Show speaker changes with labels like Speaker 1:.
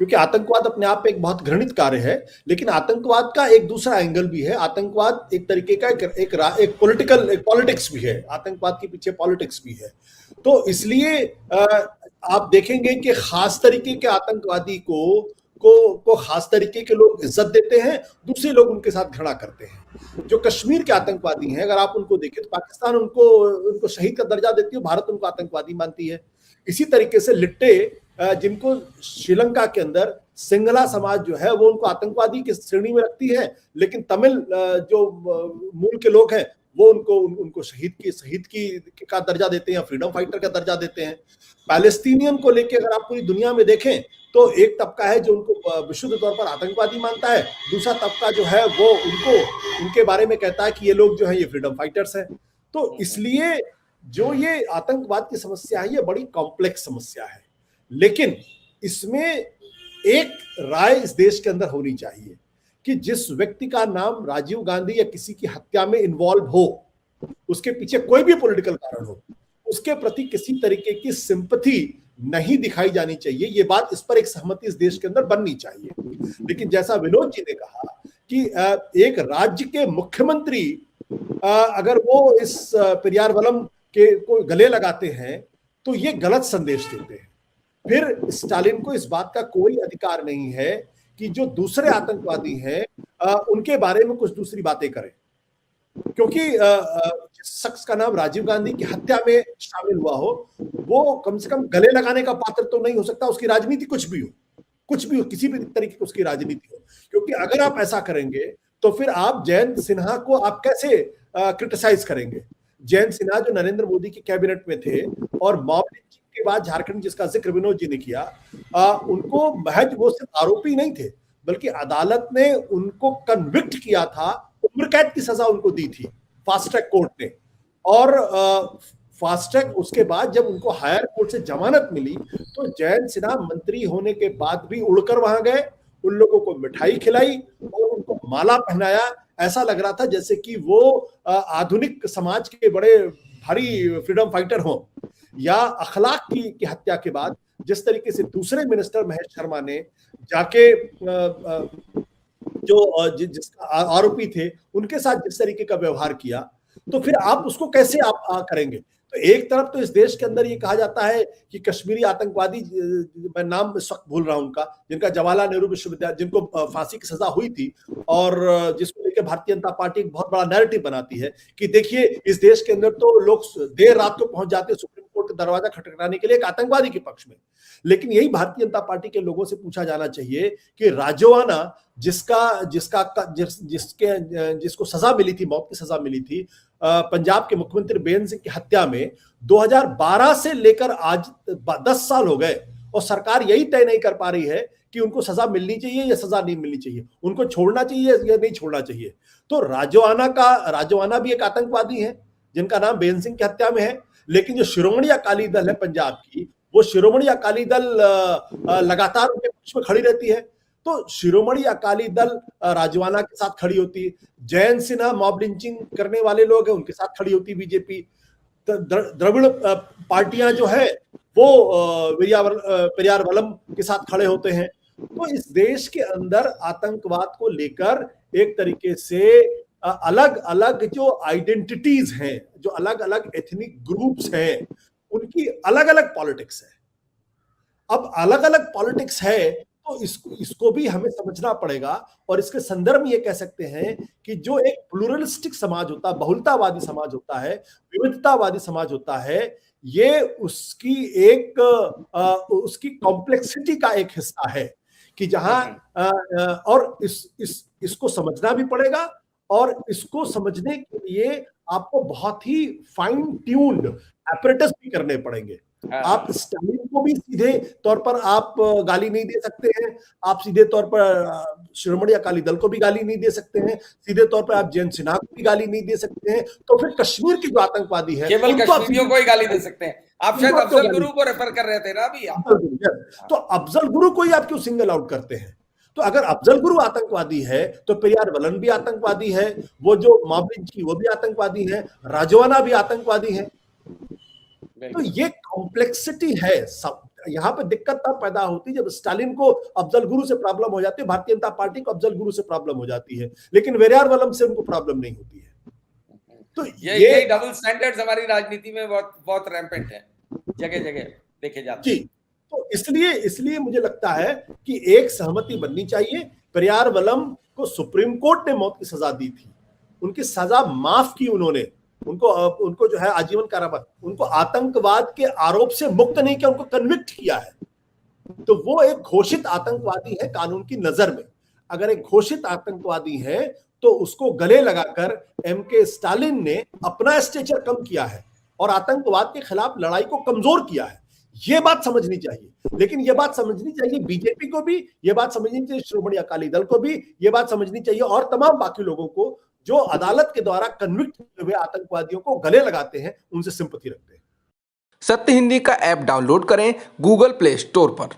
Speaker 1: क्योंकि आतंकवाद अपने आप में एक बहुत घृणित कार्य है, लेकिन आतंकवाद का एक दूसरा एंगल भी है। आतंकवाद एक तरीके का एक पॉलिटिक्स भी है, आतंकवाद के पीछे पॉलिटिक्स भी है। तो इसलिए आप देखेंगे कि खास तरीके के आतंकवादी को खास तरीके के लोग इज्जत देते हैं, दूसरे लोग उनके साथ घृणा करते हैं। जो कश्मीर के आतंकवादी हैं, अगर आप उनको देखें तो पाकिस्तान उनको शहीद का दर्जा देती है, भारत उनको आतंकवादी मानती है। इसी तरीके से लिट्टे, जिनको श्रीलंका के अंदर सिंगला समाज जो है वो उनको आतंकवादी की श्रेणी में रखती है, लेकिन तमिल जो मूल के लोग हैं वो उनको शहीद की का दर्जा देते हैं, फ्रीडम फाइटर का दर्जा देते हैं। पैलेस्टीनियन को लेकर अगर आप पूरी दुनिया में देखें तो एक तबका है जो उनको विशुद्ध तौर पर आतंकवादी मानता है, दूसरा तबका जो है वो उनके बारे में कहता है कि ये लोग जो है ये फ्रीडम फाइटर्स हैं। तो इसलिए जो ये आतंकवाद की समस्या है ये बड़ी कॉम्प्लेक्स समस्या है, लेकिन इसमें एक राय इस देश के अंदर होनी चाहिए कि जिस व्यक्ति का नाम राजीव गांधी या किसी की हत्या में इन्वॉल्व हो, उसके पीछे कोई भी पॉलिटिकल कारण हो, उसके प्रति किसी तरीके की सिंपैथी नहीं दिखाई जानी चाहिए। ये बात, इस पर एक सहमति इस देश के अंदर बननी चाहिए। लेकिन जैसा विनोद जी ने कहा कि एक राज्य के मुख्यमंत्री अगर वो इस पेरियार वलम के को गले लगाते हैं तो ये गलत संदेश देते हैं। फिर स्टालिन को इस बात का कोई अधिकार नहीं है कि जो दूसरे आतंकवादी हैं उनके बारे में कुछ दूसरी बातें करें, क्योंकि जिस शख्स का नाम राजीव गांधी की हत्या में शामिल हुआ हो वो कम से कम गले लगाने का पात्र तो नहीं हो सकता। उसकी राजनीति कुछ भी हो, किसी भी तरीके की उसकी राजनीति हो, क्योंकि अगर आप ऐसा करेंगे तो फिर आप जयंत सिन्हा को आप कैसे क्रिटिसाइज करेंगे? जयंत सिन्हा जो नरेंद्र मोदी की कैबिनेट में थे और मॉब लिंचिंग के बाद झारखंड जिसका जिक्र विनोद जी ने किया, उनको महज वो सिर्फ आरोपी नहीं थे बल्कि अदालत ने उनको कन्विक्ट किया था, उम्र कैद की सजा उनको दी थी फास्ट ट्रैक कोर्ट ने। और फास्ट ट्रैक उसके बाद जब उनको हायर कोर्ट से जमानत मिली तो जयंत सिन्हा मंत्री होने के बाद भी उड़कर वहां गए, उन लोगों को मिठाई खिलाई और उनको माला पहनाया। ऐसा लग रहा था जैसे कि वो आधुनिक समाज के बड़े भारी फ्रीडम फाइटर हों। या अखलाक की हत्या के बाद जिस तरीके से दूसरे मिनिस्टर महेश शर्मा ने जाके जो जिसका आरोपी थे उनके साथ जिस तरीके का व्यवहार किया, तो फिर आप उसको कैसे आप करेंगे? तो एक तरफ तो इस देश के अंदर ये कहा जाता है कि कश्मीरी आतंकवादी, मैं नाम इस वक्त भूल रहा हूं उनका, जिनका जवाहरलाल नेहरू विश्वविद्यालय, जिनको फांसी की सजा हुई थी और जिसको लेकर भारतीय जनता पार्टी एक बहुत बड़ा नैरेटिव बनाती है कि देखिए इस देश के अंदर तो लोग देर रात को पहुंच जाते सुप्रीम कोर्ट का दरवाजा खटखटाने के लिए एक आतंकवादी के पक्ष में। लेकिन यही भारतीय जनता पार्टी के लोगों से पूछा जाना चाहिए कि राजोआना जिसको सजा मिली थी, मौत की सजा मिली थी पंजाब के मुख्यमंत्री बेनजीर सिंह की हत्या में, 2012 से लेकर आज 10 साल हो गए और सरकार यही तय नहीं कर पा रही है कि उनको सजा मिलनी चाहिए या सजा नहीं मिलनी चाहिए, उनको छोड़ना चाहिए या नहीं छोड़ना चाहिए। तो राजोआना भी एक आतंकवादी है जिनका नाम बेनजीर सिंह की हत्या में है। लेकिन जो शिरोमणि अकाली दल है पंजाब की, वो शिरोमणि अकाली दल लगातार उनके पक्ष में खड़ी रहती है। तो शिरोमणि अकाली दल राजवाना के साथ खड़ी होती, जयंत सिन्हा मॉब लिंचिंग करने वाले लोग हैं उनके साथ खड़ी होती बीजेपी, द्रविड़ पार्टियां जो है वो पेरियार वलम के साथ खड़े होते हैं। तो इस देश के अंदर आतंकवाद को लेकर एक तरीके से अलग अलग जो आइडेंटिटीज हैं, जो अलग अलग एथनिक ग्रुप्स हैं, उनकी अलग अलग पॉलिटिक्स है। अब अलग अलग पॉलिटिक्स है तो इसको भी हमें समझना पड़ेगा और इसके संदर्भ में ये कह सकते हैं कि जो एक प्लूरलिस्टिक समाज होता है, बहुलतावादी समाज होता है, विविधतावादी समाज होता है, ये उसकी कॉम्प्लेक्सिटी का एक हिस्सा है कि जहां और इसको समझना भी पड़ेगा और इसको समझने के लिए आपको बहुत ही फाइन ट्यून्ड एपरेटस भी करने पड़ेंगे। आप स्टालिन को भी सीधे तौर पर आप गाली नहीं दे सकते हैं, आप सीधे तौर पर शिरोमणि अकाली दल को भी गाली नहीं दे सकते हैं, सीधे तौर पर आप जयंत सिन्हा को भी गाली नहीं दे सकते हैं। तो फिर कश्मीर के जो आतंकवादी है
Speaker 2: केवल कश्मीरियों को ही गाली दे सकते हैं। आप शायद अफजल गुरु को रेफर कर रहे थे ना अभी।
Speaker 1: तो अफजल गुरु को ही आप क्यों सिंगल आउट करते हैं? तो अगर अफजल गुरु आतंकवादी है तो पेरियार वलन भी आतंकवादी है, वो जो मॉब लिंचिंग वो भी आतंकवादी है, राजवाना भी आतंकवादी है। तो ये कॉम्प्लेक्सिटी है सब। यहाँ पे दिक्कत तब पैदा होती है जब स्टालिन को अफजल गुरु से प्रॉब्लम हो जाती है, भारतीय जनता पार्टी को अफजल गुरु से प्रॉब्लम हो जाती है, लेकिन वेरियार वलम से उनको प्रॉब्लम नहीं होती है। तो
Speaker 2: ये डबल स्टैंडर्ड्स हमारी राजनीति में बहुत बहुत रैंपेंट है, जगह जगह देखे जाते हैं।
Speaker 1: तो इसलिए मुझे लगता है कि एक सहमति बननी चाहिए। पेरियार वलम को सुप्रीम कोर्ट ने मौत की सजा दी थी, उनकी सजा माफ की उन्होंने, उनको जो है आजीवन कारावास, उनको आतंकवाद के आरोप से मुक्त नहीं किया, उनको कन्विक्ट किया है। तो वो एक घोषित आतंकवादी है कानून की नजर में। अगर एक घोषित आतंकवादी है तो उसको गले लगाकर एमके स्टालिन ने अपना स्टेचर कम किया है और आतंकवाद के खिलाफ लड़ाई को कमजोर किया है। ये बात समझनी चाहिए, लेकिन ये बात समझनी चाहिए बीजेपी को भी, ये बात समझनी चाहिए श्रोमणी अकाली दल को भी, ये बात समझनी चाहिए और तमाम बाकी लोगों को जो अदालत के द्वारा कन्विक्ट हुए आतंकवादियों को गले लगाते हैं, उनसे सिंपैथी रखते हैं।
Speaker 3: सत्य हिंदी का ऐप डाउनलोड करें गूगल प्ले स्टोर पर।